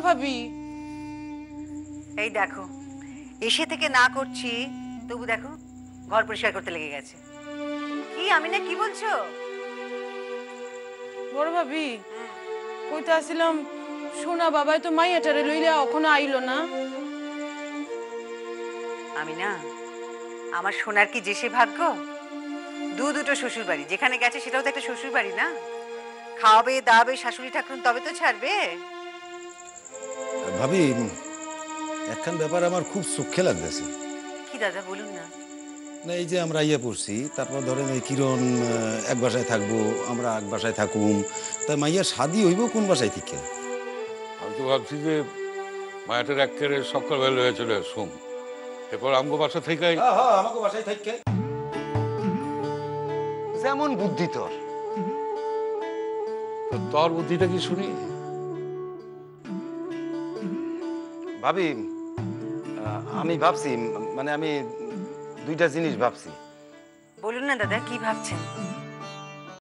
ভাবি এই দেখো, এসে থেকে না করছি, তবু দেখো ঘর পরিষ্কার করতে লেগে গেছে। কি আমি না কি বলছো? বড় ভাবি কইতে আসছিলাম, সোনা বাবাই তো মাইয়াটারে লইলে এখনো আইলো না। আমি না, আমার সোনার কি যে সে ভাগ্য? দুটো শ্বশুর বাড়ি, যেখানে গেছে সেটাও তো একটা শ্বশুর বাড়ি না? খাওয়াবে দাওয়াবে শাশুড়ি ঠাকুর, তবে তো ছাড়বে। ভাবি, একখান ব্যাপার আমার খুব চোখে লাগতেছে। কি দাদা, বলুন না। না, এই যে আমরা ইয়ে পড়ছি, তারপর ধরেন এই কিরণ এক বাসায় থাকবো, আমরা এক বাসায় থাকুম, তাই মাইয়ার শাদি হইব কোন বাসায় থেকে? আমি তো ভাবছি যে মায়াটার একেবারে সকালবেলা হয়ে চলে আসুম, এরপর আমগো বাসা থেকে আমাকে বাসায় থেকে। যেমন বুদ্ধি তোর। তোর বুদ্ধিটা কি শুনি। ভাবি, আমি ভাবছি, মানে আমি দুইটা জিনিস ভাবছি। বলুন না দাদা, কি ভাবছেন?